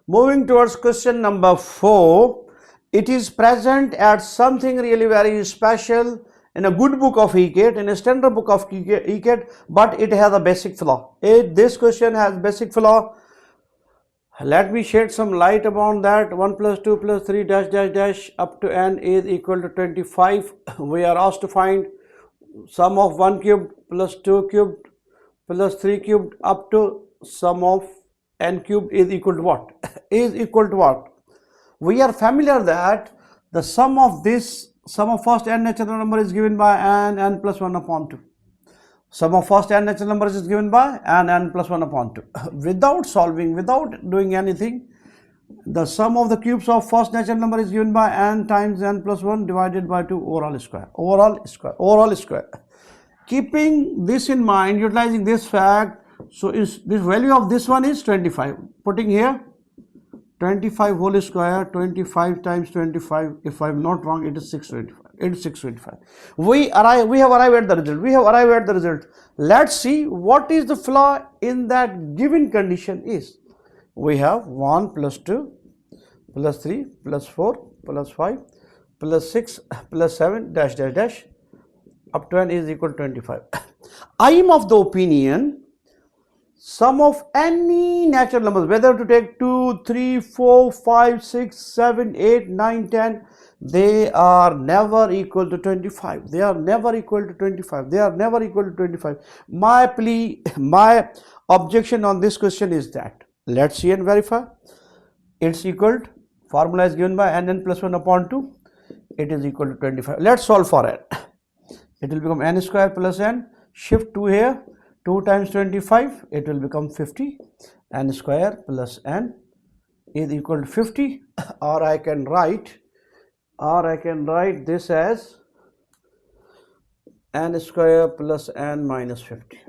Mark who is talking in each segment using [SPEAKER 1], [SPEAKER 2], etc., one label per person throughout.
[SPEAKER 1] Moving towards question number 4, it is present as something really very special in a good book of ECAT, in a standard book of ECAT, but it has a basic flaw. This question has basic flaw. Let me shed some light upon that. 1 plus 2 plus 3 dash dash dash up to n is equal to 25. We are asked to find sum of 1 cubed plus 2 cubed plus 3 cubed up to sum of n cubed is equal to what? Is equal to what? We are familiar that the sum of first n natural number is given by n plus 1 upon 2. Sum of first n natural numbers is given by n plus 1 upon 2. Without solving, without doing anything, the sum of the cubes of first natural number is given by n times n plus 1 divided by 2 overall square. Keeping this in mind, utilizing this fact, so this value of this one is 25. Putting here 25 whole square, 25 times 25, if I am not wrong, it is 625. It is 625. We have arrived at the result. Let's see what is the flaw in that given condition is. We have 1 plus 2 plus 3 plus 4 plus 5 plus 6 plus 7 dash dash dash up to n is equal to 25. I am of the opinion sum of any natural numbers, whether to take 2, 3, 4, 5, 6, 7, 8, 9, 10, they are never equal to 25. They are never equal to 25. They are never equal to 25. My plea, my objection on this question is that, let's see and verify. It's equal to, formula is given by n plus 1 upon 2. It is equal to 25. Let's solve for n. It will become n square plus n. Shift 2 here. 2 times 25, it will become 50. N square plus n is equal to 50, or I can write this as n square plus n minus 50.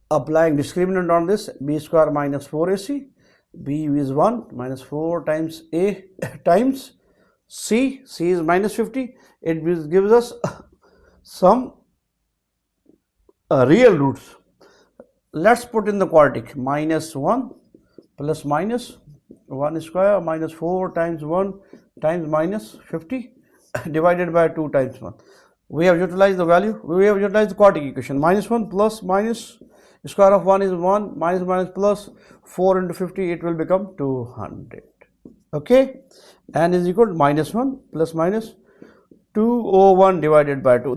[SPEAKER 1] Applying discriminant on this, b square minus 4ac, b is 1 minus 4 times a times c is minus 50. It gives us some real roots. Let's put in the quadratic. Minus 1 plus minus 1 square minus 4 times 1 times minus 50 divided by 2 times 1. We have utilized the value. We have utilized the quadratic equation. Minus 1 plus minus square of 1 is 1, minus minus plus 4 into 50, it will become 200. Okay, n is equal to minus 1 plus minus 201 divided by 2.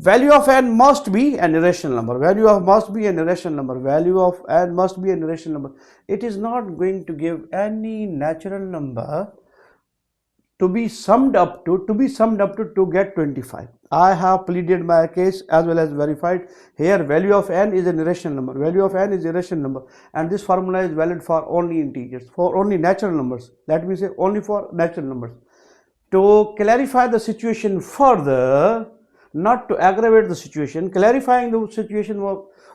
[SPEAKER 1] Value of n must be an irrational number. Value of n must be an irrational number. It is not going to give any natural number to be summed up to get 25. I have pleaded my case as well as verified. Here value of n is an irrational number. And this formula is valid for only integers, for only natural numbers. Let me say only for natural numbers. To clarify the situation further, not to aggravate the situation, clarifying the situation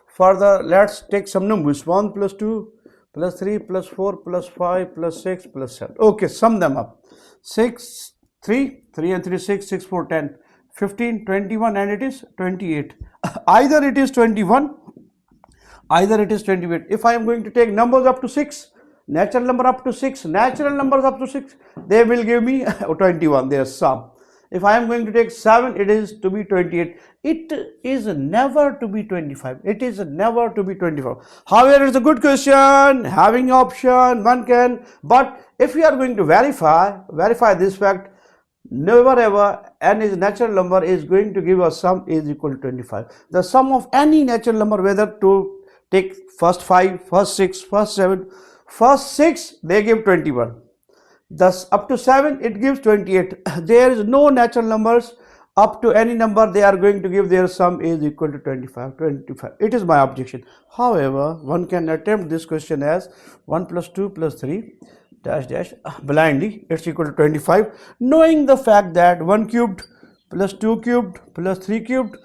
[SPEAKER 1] further, let's take some numbers. 1 plus 2 plus 3 plus 4 plus 5 plus 6 plus 7. Okay, sum them up. 6, 3 and 3, 6, 4, 10, 15, 21, and it is 28. Either it is 21, either it is 28. If I am going to take numbers up to 6, natural numbers up to 6, they will give me 21, their sum. If I am going to take 7, it is to be 28. It is never to be 25. It is never to be 25. However, it's a good question. Having option, one can. But if you are going to verify this fact, never ever n is natural number is going to give us sum is equal to 25. The sum of any natural number, whether to take first 5, first 6, first 7, first 6, they give 21. Thus up to 7 it gives 28. There is no natural numbers up to any number they are going to give their sum is equal to 25. It is my objection. However, one can attempt this question as 1 plus 2 plus 3 dash dash blindly, it's equal to 25, knowing the fact that 1 cubed plus 2 cubed plus 3 cubed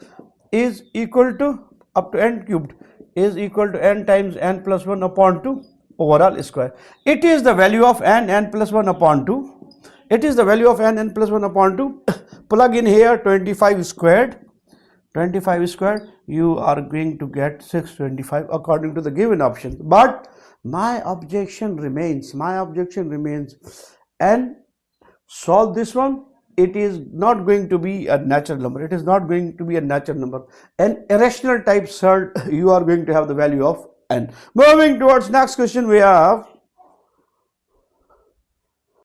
[SPEAKER 1] is equal to up to n cubed is equal to n times n plus 1 upon 2 overall square. It is the value of n plus 1 upon 2. It is the value of n plus 1 upon 2. Plug in here 25 squared. You are going to get 625 according to the given option. But My objection remains, and solve this one. It is not going to be a natural number. It is not going to be a natural number. An irrational type surd, you are going to have the value of n. Moving towards next question, we have